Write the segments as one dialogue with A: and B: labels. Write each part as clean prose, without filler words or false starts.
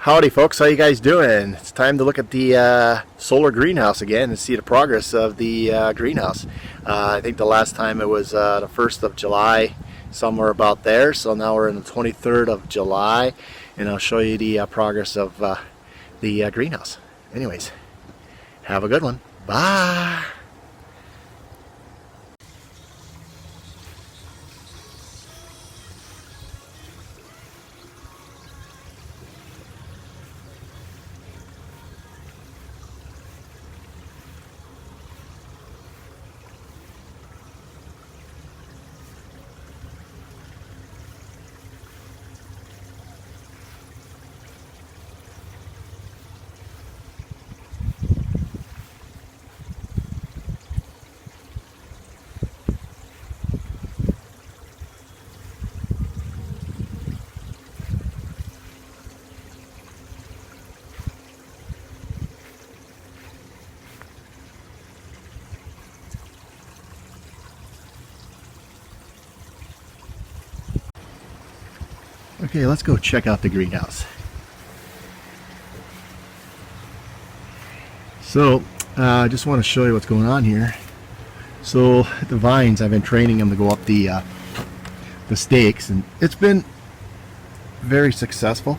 A: Howdy folks, how you guys doing? It's time to look at the solar greenhouse again and see the progress of the greenhouse. I think the last time it was the 1st of July, somewhere about there. So now we're in the 23rd of July and I'll show you the progress of the greenhouse. Anyways, have a good one. Bye! Okay, let's go check out the greenhouse. So, I just want to show you what's going on here. So, the vines, I've been training them to go up the stakes, and it's been very successful.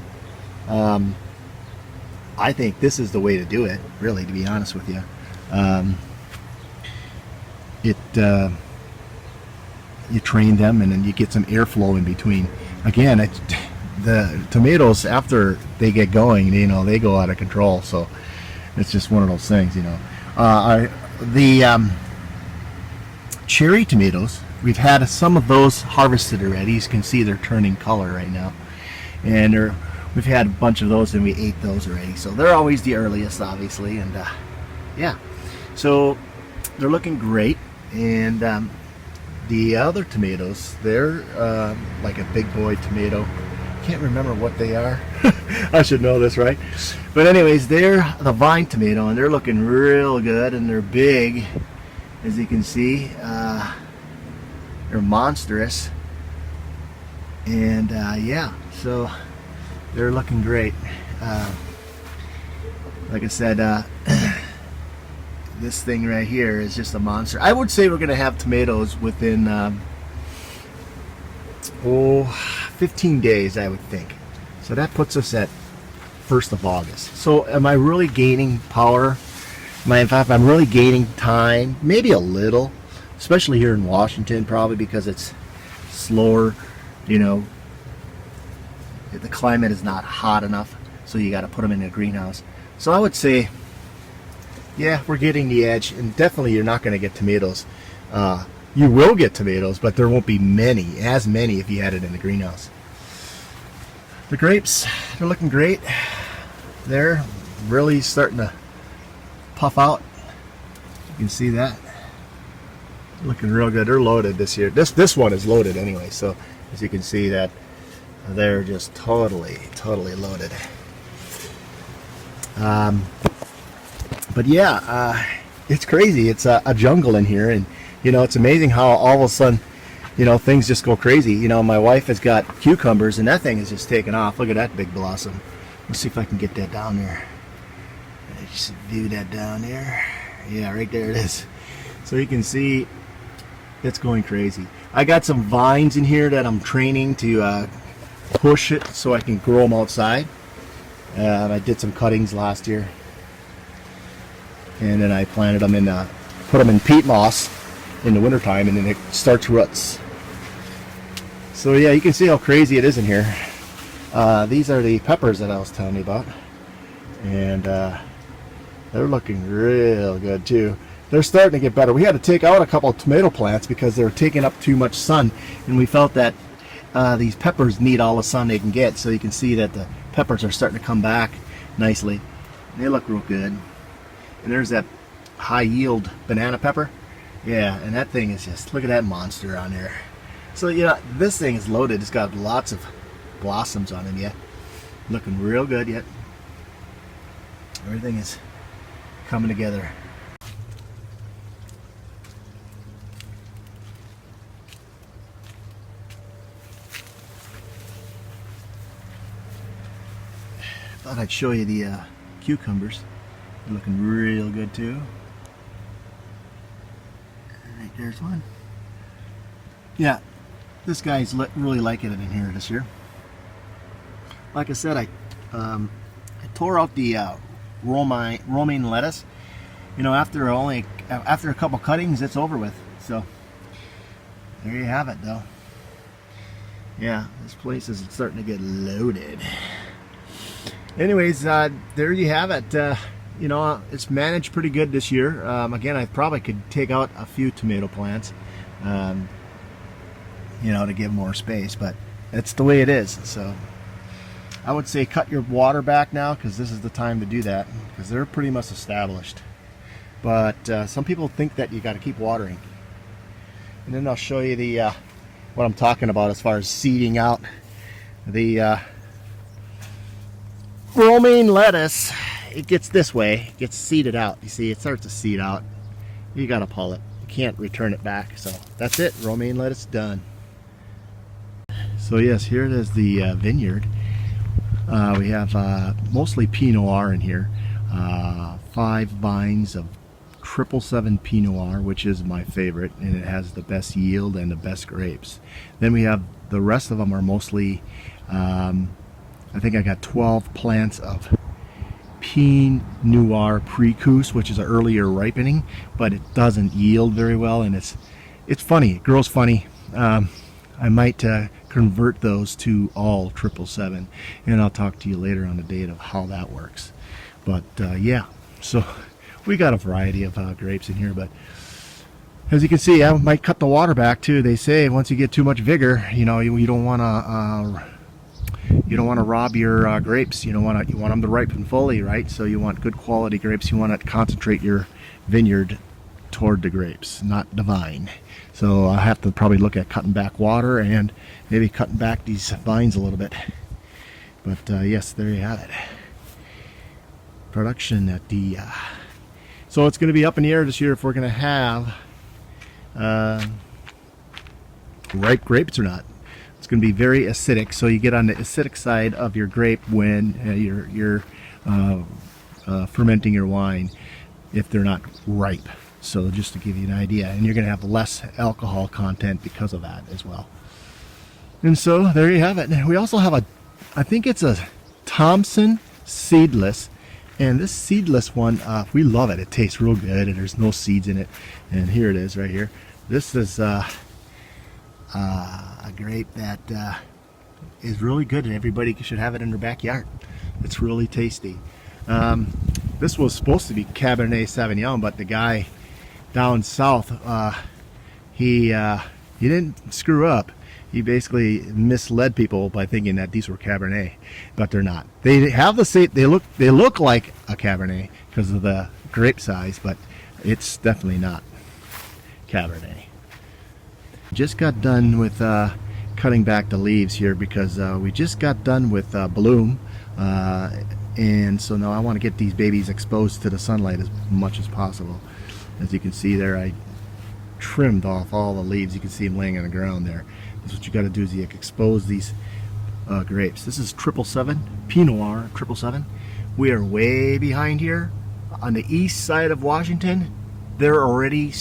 A: I think this is the way to do it, really, to be honest with you. You train them, and then you get some airflow in between. Again, the tomatoes, after they get going, you know, they go out of control. So it's just one of those things, you know. The cherry tomatoes, we've had some of those harvested already. You can see they're turning color right now, and we've had a bunch of those, and we ate those already. So they're always the earliest, obviously, and yeah. So they're looking great, and the other tomatoes, they're like a big boy tomato. Can't remember what they are. I should know this, right? But anyways, they're the vine tomato, and they're looking real good, and they're big, as you can see. They're monstrous, and yeah, so they're looking great. Like I said, this thing right here is just a monster. I would say we're going to have tomatoes within 15 days, I would think. So that puts us at 1st of August. So am I really gaining power? In fact, I'm really gaining time, maybe a little, especially here in Washington, probably because it's slower, you know. The climate is not hot enough, so you got to put them in a greenhouse. So I would say, yeah, we're getting the edge, and definitely you're not going to get tomatoes. You will get tomatoes, but there won't be as many if you had it in the greenhouse. The grapes, they're looking great. They're really starting to puff out. You can see that. Looking real good. They're loaded this year. This one is loaded anyway, so as you can see that they're just totally loaded. But yeah, it's crazy. It's a jungle in here, and you know, it's amazing how all of a sudden, you know, things just go crazy. You know, my wife has got cucumbers, and that thing is just taking off. Look at that big blossom. Let's see if I can get that down there. Just view that down there. Yeah, right there it is. So you can see it's going crazy. I got some vines in here that I'm training to push it so I can grow them outside. I did some cuttings last year, and then I planted them put them in peat moss in the wintertime, and then it starts roots. So yeah, you can see how crazy it is in here. These are the peppers that I was telling you about, and they're looking real good too. They're starting to get better. We had to take out a couple of tomato plants because they were taking up too much sun, and we felt that these peppers need all the sun they can get. So you can see that the peppers are starting to come back nicely. They look real good. And there's that high yield banana pepper. Yeah, and that thing is just, look at that monster on there. So yeah, this thing is loaded. It's got lots of blossoms on it yet. Looking real good yet. Everything is coming together. Thought I'd show you the cucumbers. They're looking real good too. Alright, there's one. Yeah, this guy's really liking it in here this year. Like I said, I tore out the romaine lettuce. You know, after a couple cuttings, it's over with. So there you have it, though. Yeah, this place is starting to get loaded. Anyways, there you have it. You know, it's managed pretty good this year. Again, I probably could take out a few tomato plants, you know, to give more space, but it's the way it is. So I would say cut your water back now, because this is the time to do that, because they're pretty much established. But some people think that you got to keep watering. And then I'll show you the what I'm talking about as far as seeding out the romaine lettuce. It gets this way, it gets seeded out. You see, it starts to seed out. You got to pull it. You can't return it back. So that's it. Romaine lettuce done. So yes, here it is, the vineyard. We have mostly Pinot Noir in here. 5 vines of 777 Pinot Noir, which is my favorite, and it has the best yield and the best grapes. Then we have the rest of them are mostly, I think I got 12 plants of Pinot Noir Precousse, which is an earlier ripening, but it doesn't yield very well, and it's funny. It grows funny. I might convert those to all 777, and I'll talk to you later on the date of how that works. But yeah, so we got a variety of grapes in here, but as you can see, I might cut the water back too. They say once you get too much vigor, you know, you don't want to rob your grapes. You want them to ripen fully, right? So you want good quality grapes. You want to concentrate your vineyard toward the grapes, not the vine. So I have to probably look at cutting back water and maybe cutting back these vines a little bit. But yes, there you have it. Production at the so it's going to be up in the air this year if we're going to have ripe grapes or not. It's going to be very acidic, so you get on the acidic side of your grape when you're fermenting your wine if they're not ripe. So just to give you an idea, and you're going to have less alcohol content because of that as well. And so there you have it. We also have I think it's a Thompson seedless. And this seedless one, we love it. It tastes real good, and there's no seeds in it. And here it is right here. This is a grape that is really good, and everybody should have it in their backyard. It's really tasty. This was supposed to be Cabernet Sauvignon, but the guy down south, he didn't screw up. He basically misled people by thinking that these were Cabernet, but they're not. They have the same. They look like a Cabernet because of the grape size, but it's definitely not Cabernet. Just got done with cutting back the leaves here because we just got done with bloom, and so now I want to get these babies exposed to the sunlight as much as possible. As you can see there, I trimmed off all the leaves. You can see them laying on the ground there. That's what you got to do, is you expose these grapes. This is 777 Pinot Noir 777. We are way behind here on the east side of Washington. They're already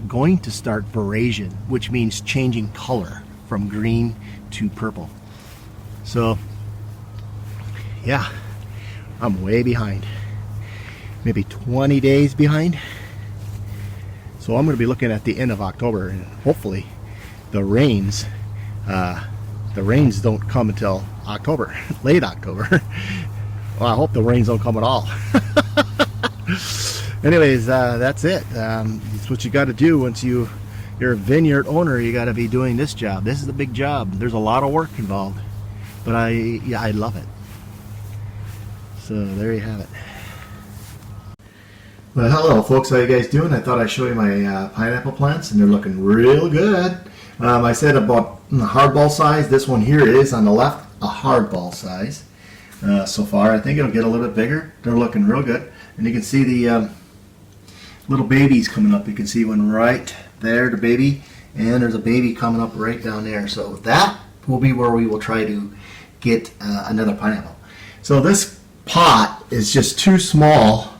A: going to start veraison, which means changing color from green to purple. So yeah, I'm way behind, maybe 20 days behind. So I'm going to be looking at the end of October, and hopefully the rains don't come until October, late October. Well, I hope the rains don't come at all. Anyways, that's it. It's what you got to do once you're a vineyard owner. You got to be doing this job. This is a big job. There's a lot of work involved, but I love it. So there you have it. Well, hello folks, how you guys doing? I thought I'd show you my pineapple plants, and they're looking real good. I said about hardball size. This one here is on the left a hardball size so far. I think it'll get a little bit bigger. They're looking real good, and you can see the little babies coming up. You can see one right there, the baby, and there's a baby coming up right down there. So that will be where we will try to get another pineapple. So this pot is just too small.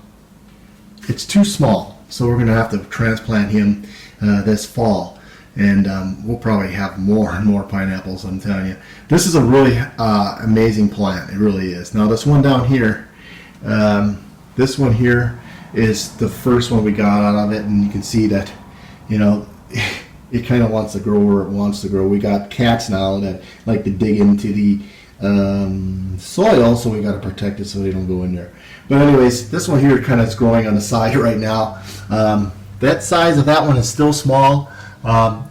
A: It's too small. So we're going to have to transplant him this fall. And we'll probably have more and more pineapples, I'm telling you. This is a really amazing plant. It really is. Now this one down here, this one here is the first one we got out of it. And you can see that, you know, it kind of wants to grow where it wants to grow. We got cats now that like to dig into the soil, so we got to protect it so they don't go in there. But anyways, this one here kind of is growing on the side right now. That size of that one is still small.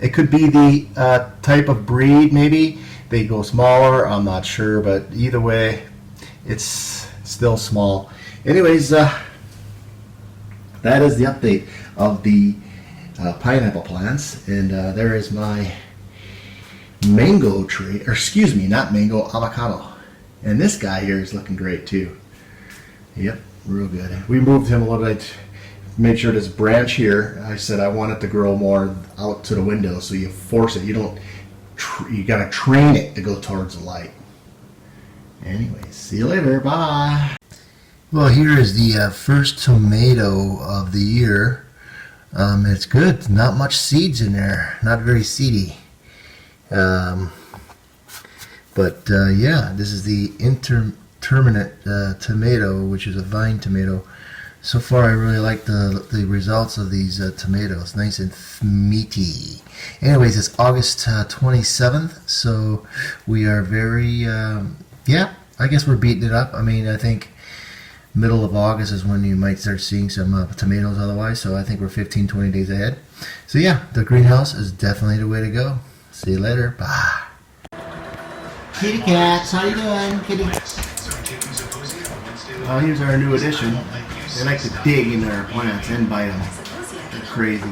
A: It could be the type of breed, maybe. They go smaller, I'm not sure, but either way, it's still small. Anyways, that is the update of the pineapple plants, and there is my mango tree, or excuse me, not mango, avocado. And this guy here is looking great too. Yep, real good. We moved him a little bit, made sure this branch here, I said I want it to grow more out to the window, so you force it. You don't, you gotta train it to go towards the light. Anyways, see you later, bye. Well, here is the first tomato of the year. It's good, not much seeds in there, not very seedy. Yeah, this is the intermittent tomato, which is a vine tomato. So far, I really like the results of these tomatoes. Nice and meaty. Anyways, it's August 27th, so we are very, yeah, I guess we're beating it up. I mean, I think middle of August is when you might start seeing some tomatoes otherwise, so I think we're 15-20 days ahead. So yeah, the greenhouse is definitely the way to go. See you later. Bye. Kitty cats, how you doing, kitty? Here's our new addition. They like to dig into our plants and bite them. They're crazy.